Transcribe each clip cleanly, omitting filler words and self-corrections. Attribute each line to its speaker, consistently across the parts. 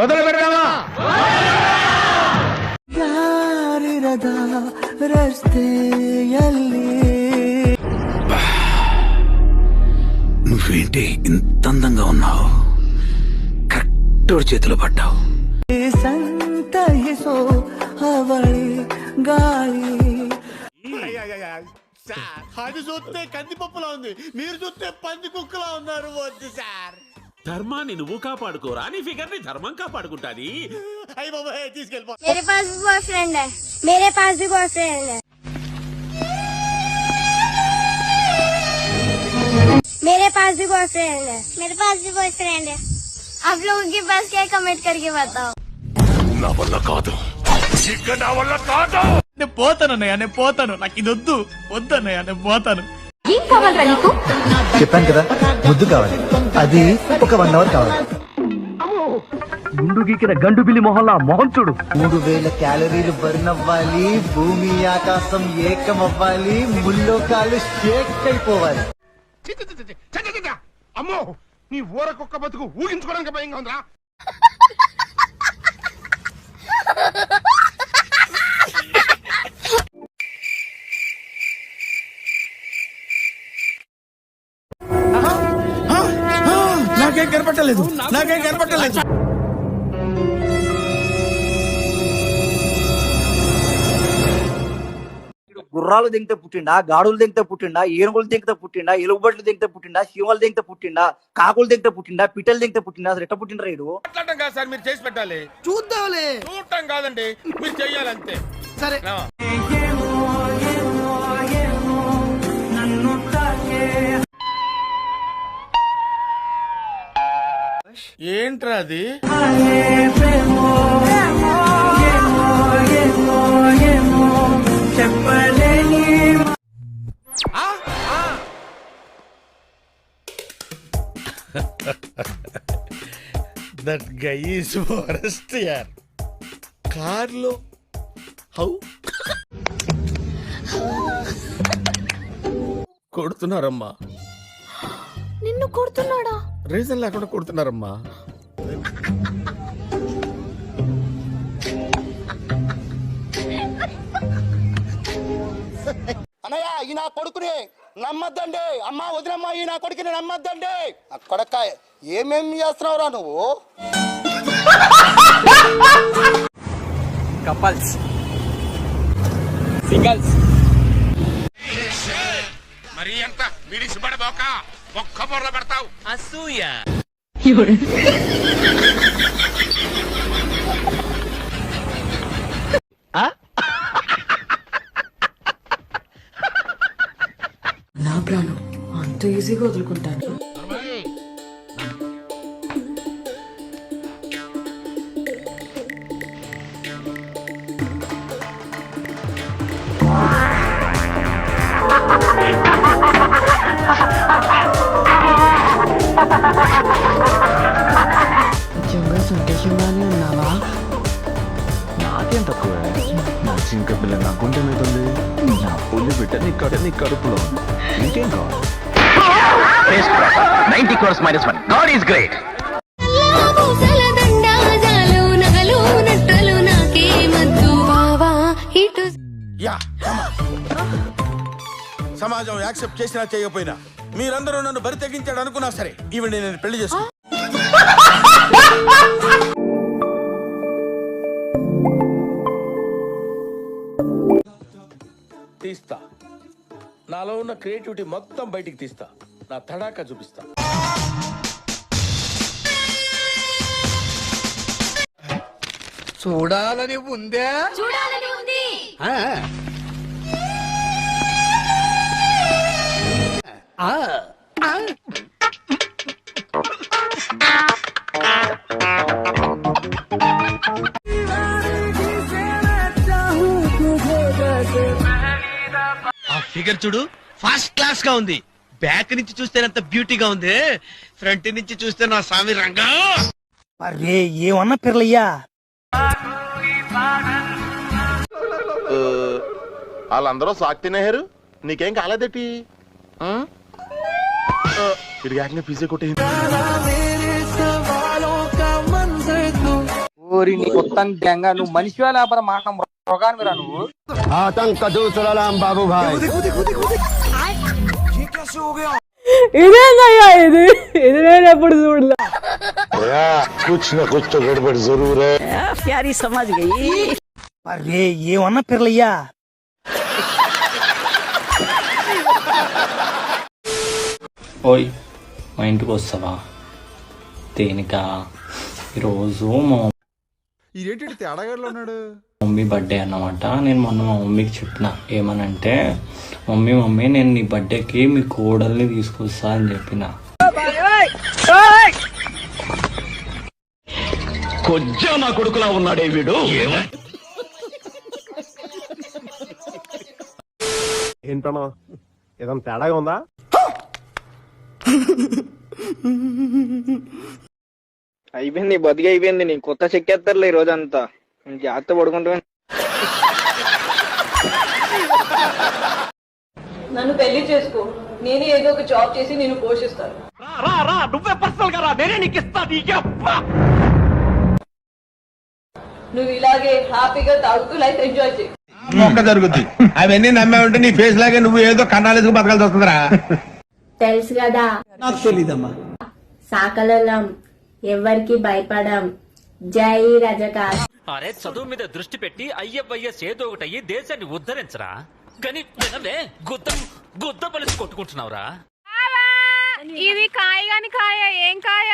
Speaker 1: మొదలు పెడదామా?
Speaker 2: నువ్వేంటి ఇంత అందంగా ఉన్నావు? కరెక్ట్ చేతిలో పడ్డావు.
Speaker 3: అది చూస్తే కందిపప్పులా ఉంది, మీరు చూస్తే పంది కుక్కలా ఉన్నారు. వద్దు సార్.
Speaker 4: ధర్మాన్ని నువ్వు కాపాడుకోరా, నీ ఫిగర్ ని ధర్మం కాపాడుకుంటాది.
Speaker 3: అయ్యి బాబా తీసుకెళ్ళిపో.
Speaker 5: मेरे पास भी बॉयफ्रेंड है, मेरे पास भी बॉयफ्रेंड है, मेरे पास भी बॉयफ्रेंड है, मेरे पास भी बॉयफ्रेंड है. आप लोगों के पास क्या कमेंट करके बताओ.
Speaker 1: నా వల్ల కాదు, ఇక్కడ నా వల్ల కాదు.
Speaker 3: నేను పోతానన్నయ్య, నేను పోతాను. నాకు ఇది వద్దు, వద్దన్నయ్య, నేను పోతాను.
Speaker 6: ఏం కావాలరా నీకు?
Speaker 7: చెప్పాను కదా ముద్దు కావాలి, అది ఒక 1 అవర్ కావాలి.
Speaker 8: గుండు గీకిన గండు బిల్లి మొహల్లా మొహం చూడు.
Speaker 7: 3000 క్యాలరీలు బర్న్ అవ్వాలి, భూమి ఆకాశం ఏకం అవ్వాలి, ముల్లోకాలు షేక్ అయిపోవాలి.
Speaker 1: అమ్మో, నీ ఊరకొక్క బతుకు ఊహించుకోవడానికి భయంగా ఉందా?
Speaker 3: నాకేం కనపట్టలేదు, నాకేం కనపట్టలేదు.
Speaker 7: గుర్రాలు దింగితే పుట్టిండా, గాడులు దింగితే పుట్టిండా, ఏనుగులు దింగితే పుట్టిండా, ఎలుగుబట్లు దింగితే పుట్టిండా, శివాలు దింగితే పుట్టిండా, కాకులు దింగితే పుట్టిండా, పిట్టలు దింగితే పుట్టిండా, అసలు ఎట్ట పుట్టిండ్రా రేడు?
Speaker 1: మాట్లాడటం కాదు సార్, మీరు చేసి పెట్టాలి.
Speaker 3: చూద్దాంలే.
Speaker 1: చూడటం కాదండి, మీరు చెయ్యాలంతే.
Speaker 3: సరే. ఏంట్రా అది? దట్ గై ఈస్ వరస్ట్ యార్. కార్లో హౌ కొడుతున్నారమ్మా.
Speaker 6: నిన్ను కొడుతున్నాడా?
Speaker 1: రీజన్ లేకుండా కొడుతున్నారమ్మా.
Speaker 3: అన్నయ్య, ఈ నా కొడుకుని నమ్మద్దండి. అమ్మా వదినమ్మా, ఈ నా కొడుకుని నమ్మద్దండి. కొడక ఏమేం చేస్తున్నావురా నువ్వు?
Speaker 8: Couples, singles.
Speaker 1: మరి ఎంత విడిచిపడబోక ఒక్క బొర్ర పెడతావు.
Speaker 4: అసూయ.
Speaker 6: నా ప్రాణం అంత ఈజీగా వదులుకుంటాను. నిజంగా సంతోషంగానే ఉన్నావా?
Speaker 8: నాకేం తక్కువ. నా చింక పిల్ల నా గుండె మీద ఉంది, నా పుల్లి బిడ్డ నీ కడుపులో ఉంది. ఇంకేం కావాలి?
Speaker 2: 90 crores minus 1. God is great.
Speaker 3: Yeah, సమాజం యాక్సెప్ట్ చేసినా చేయకపోయినా మీరందరూ నన్ను బరి తెగించాడు అనుకున్నా సరే, ఈవిడ నేను పెళ్లి చేసుకున్నా. తీస్తా, నాలో ఉన్న క్రియేటివిటీ మొత్తం బయటికి తీస్తా, నా తడాకా చూపిస్తా.
Speaker 7: చూడాలని ఉందే,
Speaker 6: చూడాలని ఉంది.
Speaker 9: ఆ ఫిగర్ చూడు, ఫస్ట్ క్లాస్ గా ఉంది. బ్యాక్ నుంచి చూస్తేనంత బ్యూటీగా ఉంది, ఫ్రంట్ నుంచి చూస్తే నా స్వామి రంగా.
Speaker 7: అరే ఏమన్నా పిర్లయ్యా.
Speaker 1: వాళ్ళందరూ సాక్ తినేహారు, నీకేం కాలేదేటి? ఇది కాక పిజ్జా కొట్టే
Speaker 7: ఓరి నీ కొత్త గ్యాంగ్ నువ్వు మనిషి లేకపోతే మాట మృగానివిరా నువ్వు.
Speaker 6: ఇదేందయ్యా ఇది ఇది నేను ఎప్పుడు చూడలే.
Speaker 7: అరే ఏమన్నా పిర్లయ్యా.
Speaker 10: ఓయ్ మా ఇంటికి వస్తావా? దేనికా? ఈరోజు మా మమ్మీ బర్త్డే అన్నమాట. నేను మొన్న మా మమ్మీకి చెప్పిన ఏమనంటే, మమ్మీ నేను నీ బర్త్డేకి మీ కోడల్ని తీసుకొస్తా అని చెప్పిన.
Speaker 8: కొజ్జా నా కొడుకులా ఉన్నాడే వీడు.
Speaker 3: ఏంటన్నా ఏదైనా తేడాగా ఉందా?
Speaker 7: అయిపోయింది బతికి అయిపోయింది. నీ కొత్త చెక్కేస్తారులే ఈ రోజంతా. జాగ్రత్త పడుకుంటా.
Speaker 6: నన్ను పెళ్లి చేసుకో, నేనే ఏదో ఒక జాబ్ చేసి నేను పోషిస్తాను.
Speaker 8: నువ్వే పర్సనల్ గా రా, నేనే నీకు ఇస్తా.
Speaker 6: నువ్వు ఇలాగే హ్యాపీగా తాగుతూ లైఫ్ ఎంజాయ్ చేయి.
Speaker 9: మొక్క జరుగుద్ది. అవన్నీ నమ్మే ఉంటే నీ ఫేస్ లాగే నువ్వు ఏదో కన్నాలేసుకు బతకాల్సి వస్తుందిరా.
Speaker 5: తెలుసు కదా,
Speaker 7: నాకు తెలీదమ్మా.
Speaker 5: సాకలం ఎవరికి భయపడం. జై రజకాష్.
Speaker 4: అరే చదువు మీద దృష్టి పెట్టి అయ్యయ్యస్ ఏదో ఒకటి అయ్యి దేశాన్ని ఉద్ధరించరా. కానీ వినలే, గుద్ద పలిసి కొట్టుకుంటున్నావురా.
Speaker 6: ఇది కాయ గాని కాయ ఏం కాయ?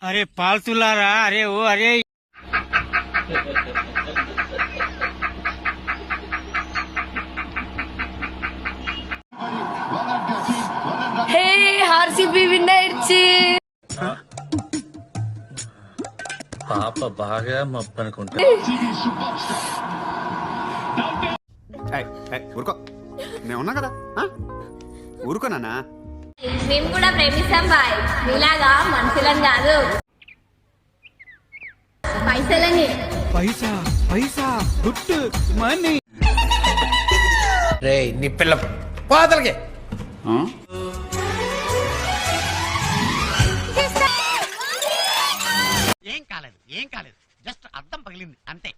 Speaker 9: అరే పాల్తులారా, అరే ఓ అరే.
Speaker 6: హే ఆర్సీబీ విన్నర్ చి.
Speaker 10: పాప బాగా మప్పనుకుంటా.
Speaker 2: ఊరుకో, నేను ఉన్నా కదా, ఊరుకోనా.
Speaker 5: మేము కూడా ప్రేమిస్తాం బాయ్, ఇలాగా మనుషులం కాదు. పైసలని
Speaker 7: పైసా గుట్టు మనీ.
Speaker 9: రే నీ పిల్ల పాతలకి ఏం కాలేదు జస్ట్ అర్థం పగిలింది అంతే.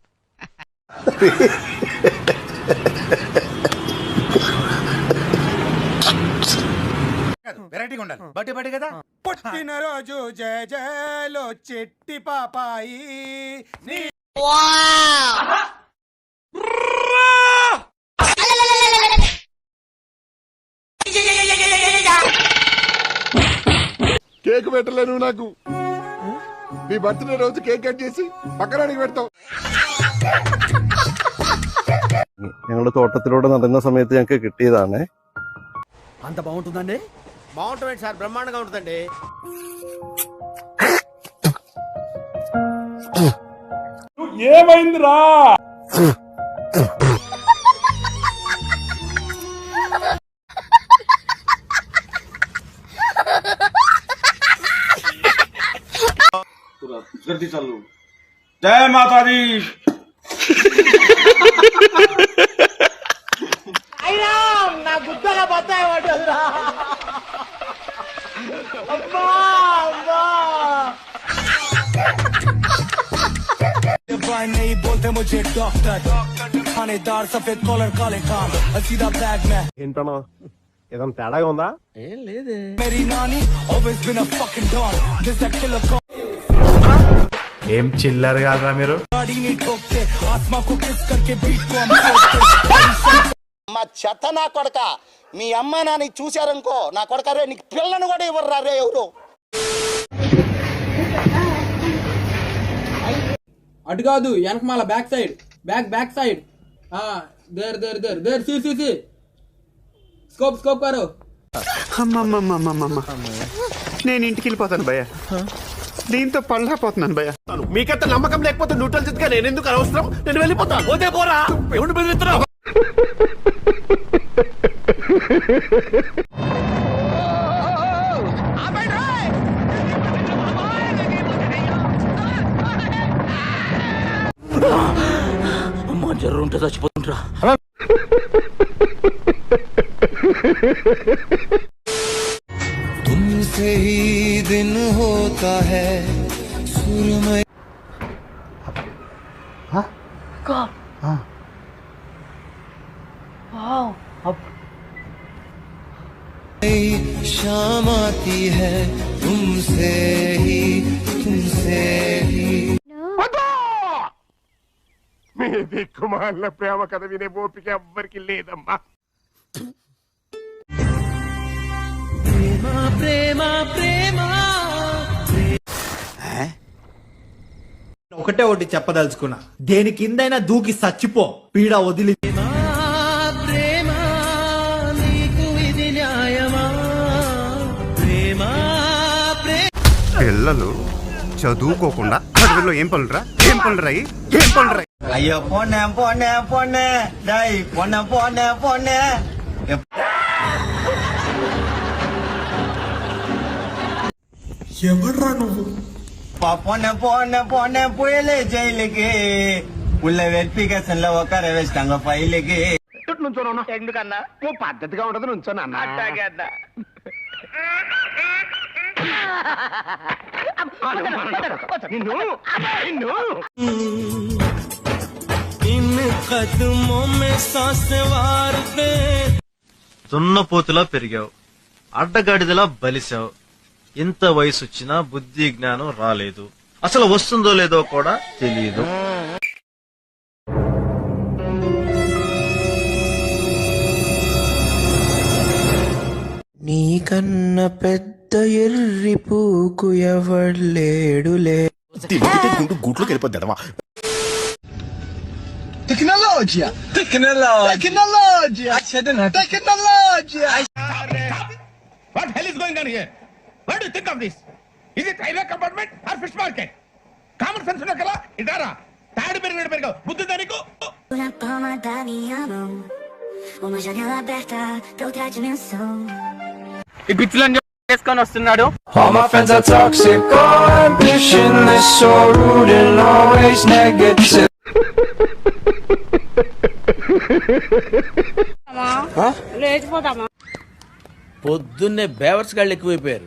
Speaker 3: వెరైటీగా ఉండాలి. బట్టి కదా. పుట్టినరోజు జయ జయలో చెట్టి పాపాయి.
Speaker 1: కేక్ పెట్టలేను నాకు. నీ బర్త్డే రోజు కేక్ కట్ చేసి പക്കനാണെങ്കിൽ പെടുത്തോ.
Speaker 3: ഞങ്ങളുടെ തോട്ടത്തിലൂടെ നടന്ന സമയത്ത് ഞങ്ങൾക്ക് കിട്ടിയതാണ്.
Speaker 7: అంత బాగుంటుందండి?
Speaker 9: బాగుంటుంది సార్, బ్రహ్మాండంగా ఉంటుందండి.
Speaker 4: ఏమైందిరా?
Speaker 9: జయ మాతాది. నా గుద్దగా బతాయి పడ్డదురా. అమ్మా అమ్మా.
Speaker 7: नहीं बोलते मुझे डॉक्टर थानेदार सफेद कॉलर काले काम सीधा बैग में.
Speaker 3: ఏంటన్నా ఏదైనా తేడాగా ఉందా?
Speaker 7: ఏం లేదే. मेरी नानी always been a fucking don this that killer call.
Speaker 3: ఏం చిల్లర్ కాదురా మీరు.
Speaker 7: गाड़ी नहीं ठोकते आसमां को किस करके बीट को हम
Speaker 3: మా చెత్త నా కొడక, మీ అమ్మ నాని చూశారనుకో నా కొడక, రే నీకు పిల్లను కూడా ఇవ్వరు రే ఎవరు.
Speaker 7: అటు కాదు వెనక మళ్ళా back side back side there there there there see see see scope కరో.
Speaker 2: నేను ఇంటికి వెళ్ళిపోతాను భయ్య, దీంతో పళ్ళపోతున్నాను భయ్య.
Speaker 9: మీకంత నమ్మకం లేకపోతే న్యూట్రల్ జిత్గా నేను ఎందుకు అనవసరం? నేను వెళ్ళిపోతాను. పోతే పోరా, ఎవరు బెదిరిస్తున్నావు?
Speaker 4: అమ్మా జర్రు ఉంటే చచ్చిపోతుంటరా.
Speaker 7: तुमसे ही
Speaker 1: మీ దిక్కుమాల ప్రేమ కథ వినే ఓపిక ఎవ్వరికి లేదమ్మా.
Speaker 7: ఒకటే ఒకటి చెప్పదలుచుకున్నా, దేని కిందైనా దూకి చచ్చిపో, పీడ వదిలి.
Speaker 1: పిల్లలు చదువుకోకుండా అడవిలో ఏం పనులురా ఏం పనులురా ఏం పనులురా.
Speaker 7: అయ్యో పోనే పోనే పోనే డై పోనే పోనే పోనే.
Speaker 1: ఎవడ్రా నువ్వు?
Speaker 7: పోనే పోనే పోనే పోయలే జైలుకి ఉల్ల వెరిఫికేషన్ లో ఒక రవేష్టంగా ఫైల్కి.
Speaker 1: ఎందుకన్నా ఓ పద్ధతిగా ఉండదు నుంచోనా
Speaker 9: దున్నపోతులా పెరిగావు, అడ్డగాడిదలా బలిసావు. ఇంత వయసు వచ్చినా బుద్ధి జ్ఞానం రాలేదు. అసలు వస్తుందో లేదో కూడా తెలియదు.
Speaker 2: నీకన్నా పెద్ద ఎర్రి పూకు ఎవడ్లేడులే.
Speaker 1: గూట్లోకి వెళ్ళిపోద్దామా?
Speaker 9: Technology
Speaker 1: What hell is going on here? What do you think of this? Is it railway compartment or fish market? Common sense ఉన్న కదా ఇటారా తాడు పెరిగాడు బుద్ధి నీకు.
Speaker 5: Na palma da minha mão, uma janela aberta pra outra dimensão.
Speaker 7: ఈ పిచ్చిలని చేసుకొని వస్తున్నాడు.
Speaker 8: All my friends are toxic, all ambitionless, so rude and always negative.
Speaker 6: లేచిపోతామా?
Speaker 2: పొద్దున్నే బేవర్స్ గాళ్ళు ఎక్కువైపోయారు.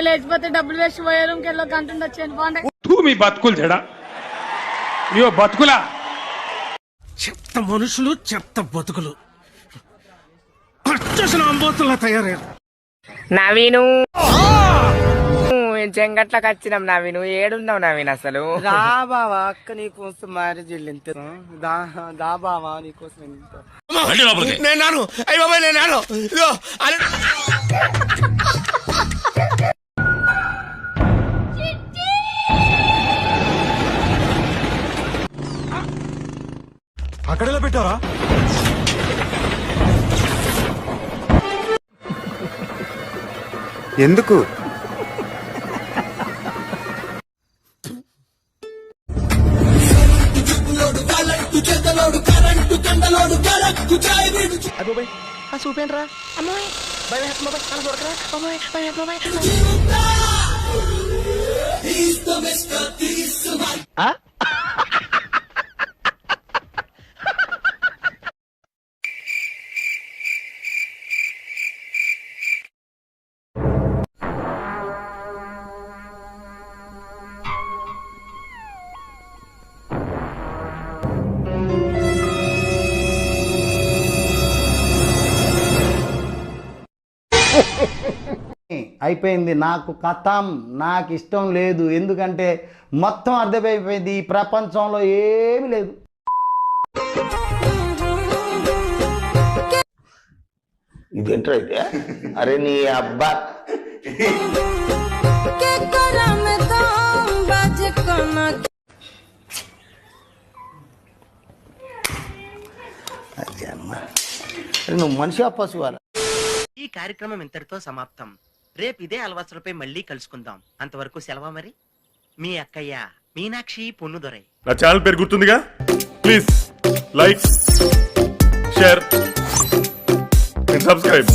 Speaker 6: లేచిపోతే డబ్బులు వేసి పోయే రూమ్కి వెళ్ళి గంట వచ్చాను బాగుంటే.
Speaker 1: మీ బతుకులు చెడా ఇయో బతుకులా.
Speaker 9: చెత్త మనుషులు, చెత్త బతుకులు, పచ్చసిన అంబోతుల్లా తయారయ్యారు.
Speaker 6: నవీను చెంగట్లకు వచ్చినాం. నవీను ఏడున్నావు నవీన్? అసలు రా బావా, అక్క నీకోసం మ్యారేజ్ వెళ్ళింత దా బావా, నీకోసం
Speaker 9: నేను అయ్యి బాబాయ్ నేను
Speaker 1: అక్కడెలా పెట్టారా? ఎందుకు?
Speaker 6: చూపేంట్రా అమ్మాయి
Speaker 3: అయిపోయింది. నాకు కథం, నాకు ఇష్టం లేదు. ఎందుకంటే మొత్తం అర్థమైపోయింది, ఈ ప్రపంచంలో ఏమీ లేదు.
Speaker 2: ఇదేంట్రా అయితే? అరే నీ అబ్బా
Speaker 3: నువ్వు మనిషి పశువాల.
Speaker 7: ఈ కార్యక్రమం ఇంతటితో సమాప్తం. రేపు ఇదే అలవాసులపై మళ్ళీ కలుసుకుందాం. అంతవరకు సెలవు. మరి మీ అక్కయ్య మీనాక్షి పొన్నుదొరై.
Speaker 1: నా ఛానల్ పేరు గుర్తుందిగా? Please like, share and subscribe.